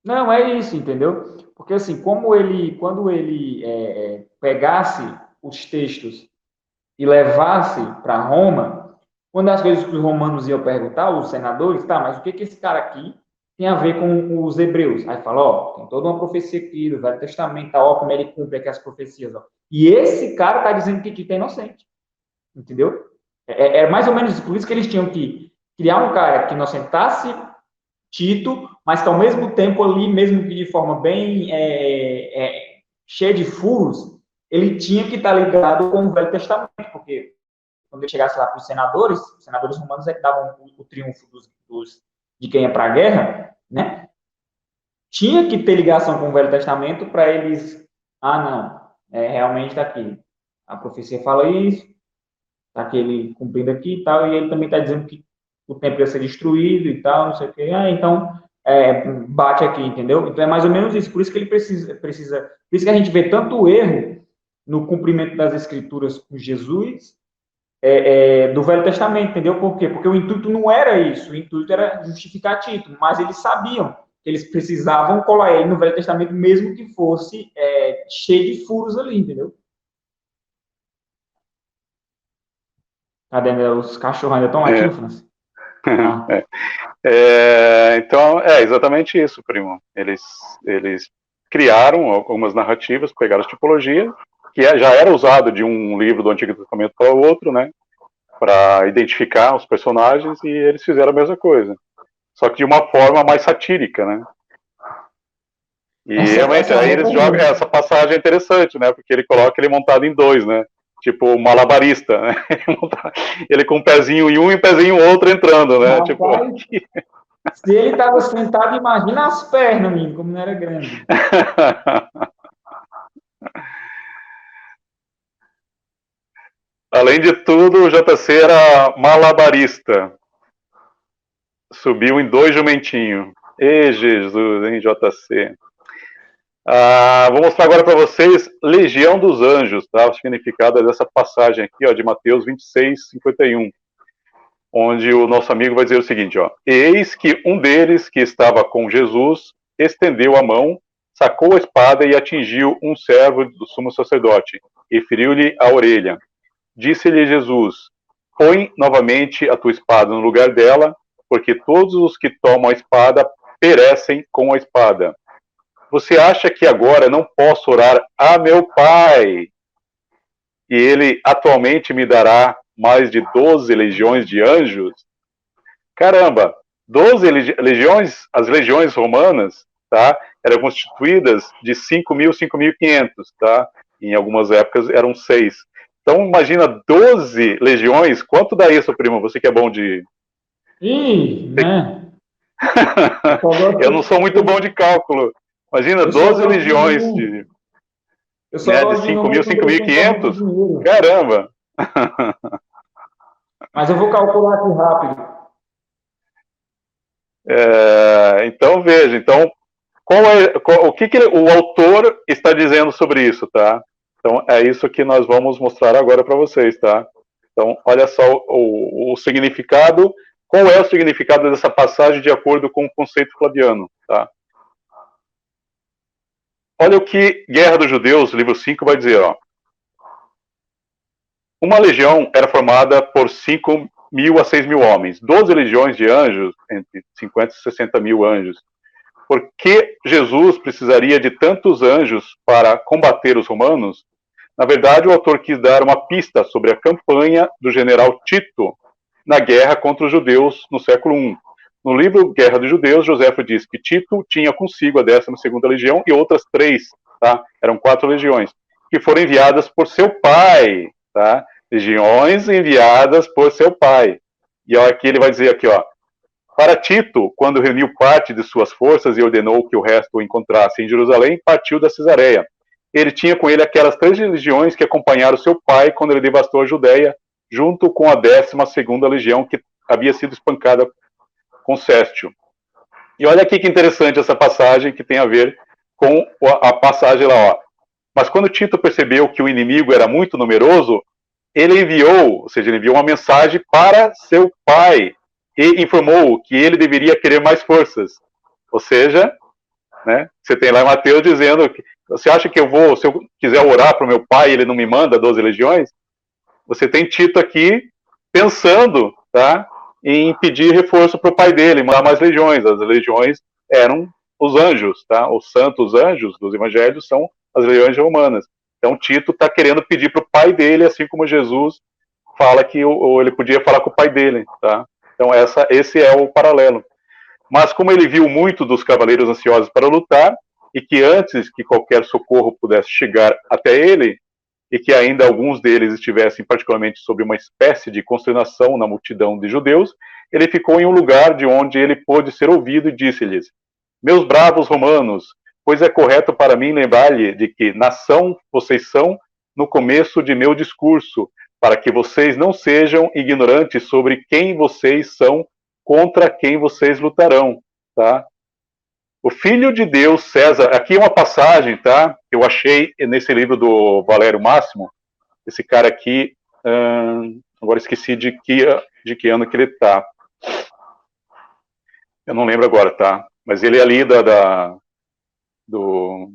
Não, é isso, entendeu? Porque assim, quando ele pegasse os textos e levasse para Roma, uma das coisas que os romanos iam perguntar, os senadores, tá, mas o que esse cara aqui tem a ver com os hebreus? Aí fala, ó, tem toda uma profecia aqui do Velho Testamento, ó, como ele cumpre aqui as profecias, ó. E esse cara tá dizendo que Tito é inocente, entendeu? É mais ou menos por isso que eles tinham que criar um cara que inocentasse Tito, mas que ao mesmo tempo ali, mesmo que de forma bem cheia de furos, ele tinha que estar ligado com o Velho Testamento, porque quando ele chegasse lá para os senadores romanos é que davam o triunfo de quem ia para a guerra, né? Tinha que ter ligação com o Velho Testamento para eles, não, realmente está aqui. A profecia fala isso, está aqui ele cumprindo aqui e tal, e ele também está dizendo que o templo ia ser destruído e tal, não sei o quê. Então, bate aqui, entendeu? Então é mais ou menos isso. Por isso que ele precisa, por isso que a gente vê tanto erro no cumprimento das escrituras com Jesus, do Velho Testamento, entendeu? Por quê? Porque o intuito não era isso, o intuito era justificar Tito, mas eles sabiam que eles precisavam colar ele no Velho Testamento, mesmo que fosse cheio de furos ali, entendeu? Cadê? Os cachorros ainda estão latindo, Francis? Então, exatamente isso, primo. Eles criaram algumas narrativas, pegaram as tipologias, que já era usado de um livro do Antigo Testamento para o outro, né, para identificar os personagens, e eles fizeram a mesma coisa, só que de uma forma mais satírica, né. E realmente, aí eles jogam, essa passagem é interessante, né, porque ele coloca ele montado em dois, né, tipo malabarista, né, ele com um pezinho em um e um pezinho em outro entrando, né, Rapaz, tipo... Se ele estava sentado, imagina as pernas, amigo, como não era grande. Além de tudo, o JC era malabarista. Subiu em 2 jumentinhos. Ê, Jesus, hein, JC. Vou mostrar agora para vocês Legião dos Anjos, tá? O significado dessa passagem aqui, ó, de Mateus 26, 51. Onde o nosso amigo vai dizer o seguinte, ó. Eis que um deles que estava com Jesus estendeu a mão, sacou a espada e atingiu um servo do sumo sacerdote e feriu-lhe a orelha. Disse-lhe Jesus, põe novamente a tua espada no lugar dela, porque todos os que tomam a espada perecem com a espada. Você acha que agora não posso orar a meu Pai, e ele atualmente me dará mais de 12 legiões de anjos? Caramba, 12 legiões, as legiões romanas, tá, eram constituídas de 5.000, 5.500, tá? Em algumas épocas eram 6. Então, imagina 12 legiões. Quanto dá isso, primo? Você que é bom de... né? Eu não sou muito bom de cálculo. Imagina 12 legiões de... Eu só gosto de 5.000, 5.500? Caramba! Mas eu vou calcular aqui rápido. Então, veja. Então, o que o autor está dizendo sobre isso, tá? Então, é isso que nós vamos mostrar agora para vocês, tá? Então, olha só o significado. Qual é o significado dessa passagem de acordo com o conceito flaviano, tá? Olha o que Guerra dos Judeus, livro 5, vai dizer, ó. Uma legião era formada por 5.000 a 6.000 homens. 12 legiões de anjos, entre 50 e 60 mil anjos. Por que Jesus precisaria de tantos anjos para combater os romanos? Na verdade, o autor quis dar uma pista sobre a campanha do general Tito na guerra contra os judeus no século I. No livro Guerra dos Judeus, Joséfo diz que Tito tinha consigo a 12ª legião e outras 3, tá? Eram 4 legiões, que foram enviadas por seu pai, tá? Legiões enviadas por seu pai. E ó, aqui ele vai dizer aqui, ó, para Tito, quando reuniu parte de suas forças e ordenou que o resto o encontrasse em Jerusalém, partiu da Cesareia. Ele tinha com ele aquelas 3 legiões que acompanharam seu pai quando ele devastou a Judéia, junto com a 12ª legião que havia sido espancada com Céstio. E olha aqui que interessante essa passagem que tem a ver com a passagem lá, ó. Mas quando Tito percebeu que o inimigo era muito numeroso, ele enviou uma mensagem para seu pai e informou que ele deveria querer mais forças. Ou seja, né, você tem lá em Mateus dizendo que você acha que se eu quiser orar para o meu pai, ele não me manda 12 legiões? Você tem Tito aqui pensando, tá, em pedir reforço para o pai dele, mandar mais legiões. As legiões eram os anjos, tá? Os santos anjos dos evangelhos são as legiões romanas. Então Tito está querendo pedir para o pai dele, assim como Jesus fala que ele podia falar com o pai dele, tá? Então esse é o paralelo. Mas como ele viu muito dos cavaleiros ansiosos para lutar, e que antes que qualquer socorro pudesse chegar até ele, e que ainda alguns deles estivessem particularmente sob uma espécie de consternação na multidão de judeus, ele ficou em um lugar de onde ele pôde ser ouvido e disse-lhes: meus bravos romanos, pois é correto para mim lembrar-lhe de que nação vocês são no começo de meu discurso, para que vocês não sejam ignorantes sobre quem vocês são, contra quem vocês lutarão, tá? O Filho de Deus, César, aqui é uma passagem, tá? Que eu achei nesse livro do Valério Máximo, esse cara aqui, agora esqueci de que ano que ele tá. Eu não lembro agora, tá? Mas ele é ali do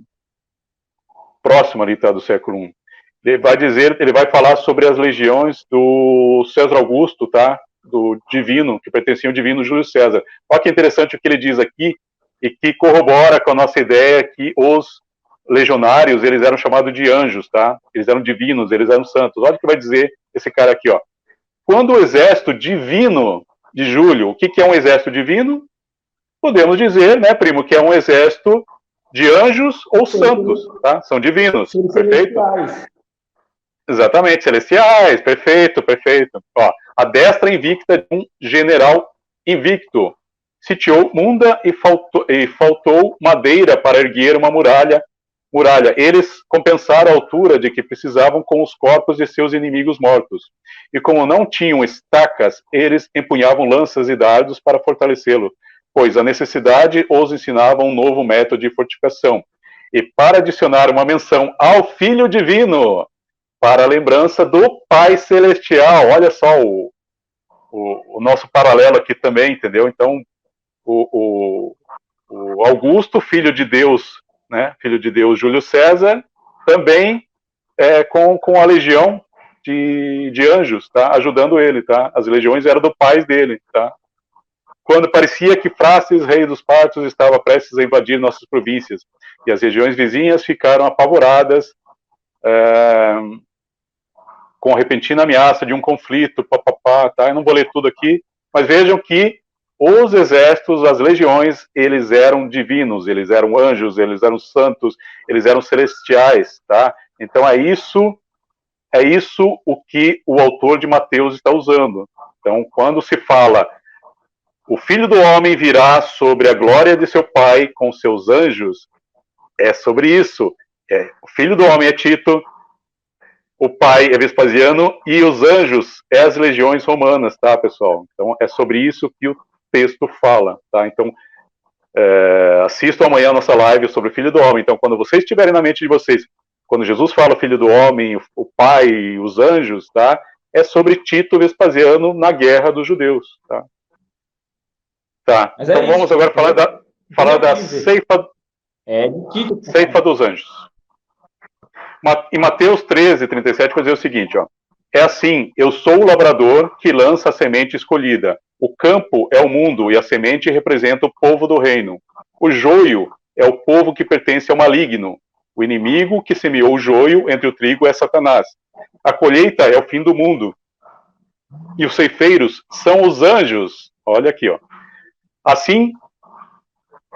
próximo ali, tá? Do século I. Ele vai falar sobre as legiões do César Augusto, tá? Do divino, que pertenciam ao divino Júlio César. Olha que interessante o que ele diz aqui, e que corrobora com a nossa ideia que os legionários, eles eram chamados de anjos, tá? Eles eram divinos, eles eram santos. Olha o que vai dizer esse cara aqui, ó. Quando o exército divino de Júlio, o que é um exército divino? Podemos dizer, né, primo, que é um exército de anjos ou santos, tá? São divinos, perfeito? Exatamente, celestiais, perfeito. Ó, a destra invicta de um general invicto sitiou Munda e faltou madeira para erguer uma muralha. Eles compensaram a altura de que precisavam com os corpos de seus inimigos mortos. E como não tinham estacas, eles empunhavam lanças e dardos para fortalecê-lo, pois a necessidade os ensinava um novo método de fortificação. E para adicionar uma menção ao Filho Divino, para a lembrança do Pai Celestial. Olha só o nosso paralelo aqui também, entendeu? Então, o Augusto, filho de Deus, né? Filho de Deus, Júlio César, também com a legião de anjos, tá? Ajudando ele, tá? As legiões eram do pai dele, tá? Quando parecia que Frácias, rei dos partos, estava prestes a invadir nossas províncias, e as regiões vizinhas ficaram apavoradas com a repentina ameaça de um conflito, tá? Eu não vou ler tudo aqui, mas vejam que os exércitos, as legiões, eles eram divinos, eles eram anjos, eles eram santos, eles eram celestiais, tá? Então é isso o que o autor de Mateus está usando. Então, quando se fala o Filho do Homem virá sobre a glória de seu Pai com seus anjos, é sobre isso. O Filho do Homem é Tito, o Pai é Vespasiano e os anjos é as legiões romanas, tá, pessoal? Então é sobre isso que o texto fala, tá? Então assistam amanhã a nossa live sobre o Filho do Homem. Então, quando vocês tiverem na mente de vocês, quando Jesus fala o Filho do Homem, o Pai, os anjos, tá? É sobre Tito Vespasiano na guerra dos judeus, tá? Tá. Então vamos agora falar da ceifa, ceifa dos anjos. Em Mateus 13, 37, vai dizer o seguinte, ó. É assim, eu sou o lavrador que lança a semente escolhida. O campo é o mundo e a semente representa o povo do reino. O joio é o povo que pertence ao maligno. O inimigo que semeou o joio entre o trigo é Satanás. A colheita é o fim do mundo. E os ceifeiros são os anjos. Olha aqui, ó. Assim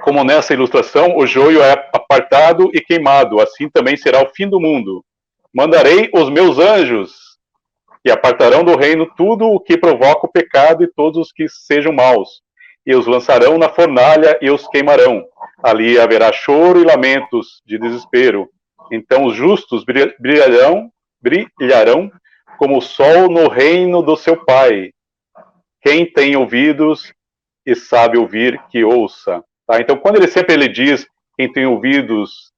como nessa ilustração, o joio é apartado e queimado, assim também será o fim do mundo. Mandarei os meus anjos, e apartarão do reino tudo o que provoca o pecado e todos os que sejam maus, e os lançarão na fornalha e os queimarão. Ali haverá choro e lamentos de desespero. Então os justos brilharão como o sol no reino do seu Pai. Quem tem ouvidos e sabe ouvir, que ouça. Tá? Então, quando ele diz quem tem ouvidos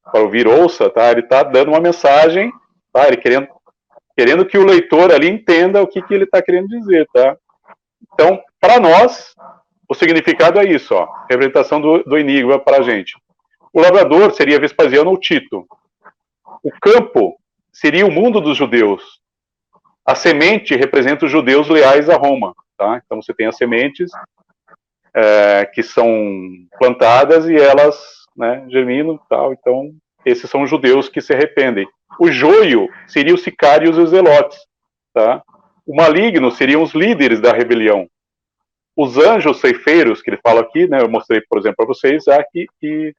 para ouvir, ouça, tá? Ele está dando uma mensagem, tá? Ele querendo que o leitor ali entenda o que ele está querendo dizer, tá? Então, para nós, o significado é isso, ó, representação do enigma para a gente. O lavrador seria Vespasiano ou Tito. O campo seria o mundo dos judeus. A semente representa os judeus leais a Roma, tá? Então, você tem as sementes que são plantadas e elas, né, germinam e tal. Então, esses são os judeus que se arrependem. O joio seria os sicários e os zelotes, tá? O maligno seriam os líderes da rebelião. os anjos ceifeiros, que ele fala aqui, né, eu mostrei, por exemplo, para vocês, que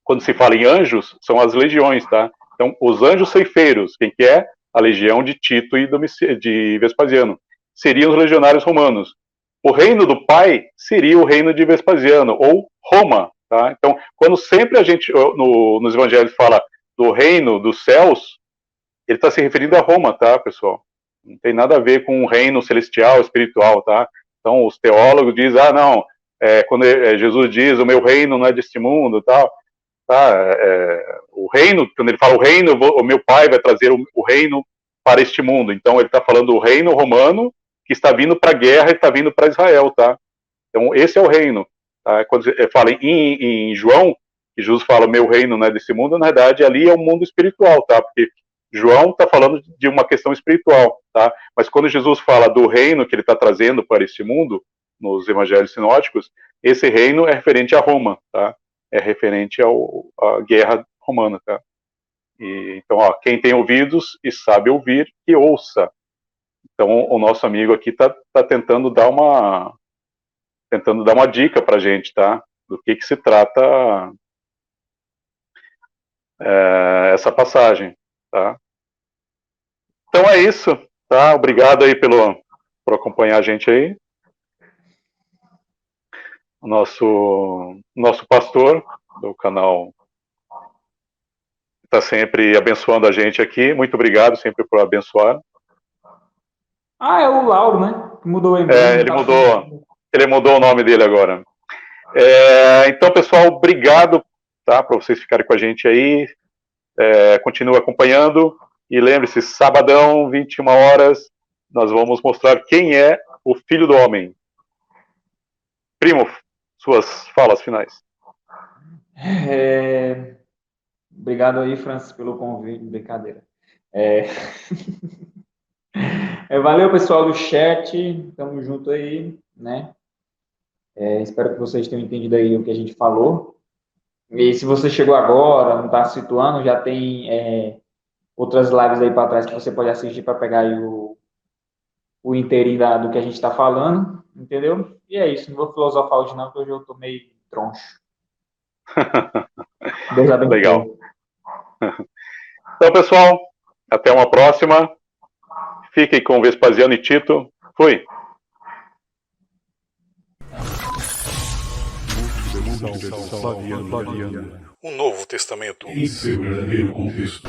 quando se fala em anjos, são as legiões, tá? Então, os anjos ceifeiros, quem que é? A legião de Tito e de Vespasiano. Seriam os legionários romanos. O reino do Pai seria o reino de Vespasiano, ou Roma, tá? Então, quando sempre a gente, nos evangelhos, fala do reino dos céus, ele está se referindo a Roma, tá, pessoal? Não tem nada a ver com o reino celestial, espiritual, tá? Então, os teólogos dizem, não, quando Jesus diz, o meu reino não é deste mundo, tal, tá? O reino, quando ele fala o reino, o meu pai vai trazer o reino para este mundo. Então, ele está falando do reino romano que está vindo para a guerra e está vindo para Israel, tá? Então, esse é o reino. Tá? Quando ele fala em João, que Jesus fala, o meu reino não é desse mundo, na verdade, ali é o mundo espiritual, tá? Porque João está falando de uma questão espiritual, tá? Mas quando Jesus fala do reino que ele está trazendo para este mundo, nos evangelhos sinóticos, esse reino é referente a Roma, tá? É referente à guerra romana, tá? Então, quem tem ouvidos e sabe ouvir, que ouça. Então, o nosso amigo aqui está tentando dar uma dica para a gente, tá? Do que se trata essa passagem, tá? Então é isso, tá? Obrigado aí por acompanhar a gente aí. O nosso pastor do canal está sempre abençoando a gente aqui. Muito obrigado sempre por abençoar. É o Lauro, né? Que mudou o e-mail. Ele mudou o nome dele agora. Então, pessoal, obrigado, tá? Para vocês ficarem com a gente aí. Continue acompanhando. E lembre-se, sabadão, 21 horas, nós vamos mostrar quem é o Filho do Homem. Primo, suas falas finais. Obrigado aí, Francis, pelo convite. Brincadeira. Valeu, pessoal do chat. Tamo junto aí, né? Espero que vocês tenham entendido aí o que a gente falou. E se você chegou agora, não está se situando, já tem outras lives aí para trás que você pode assistir para pegar aí o inteirinho do que a gente está falando, entendeu? E é isso, não vou filosofar hoje não, porque hoje eu tô meio troncho. Deus abençoe. Legal. Então, pessoal, até uma próxima. Fiquem com Vespasiano e Tito. Fui. Flaviana. O Novo Testamento Em seu verdadeiro contexto.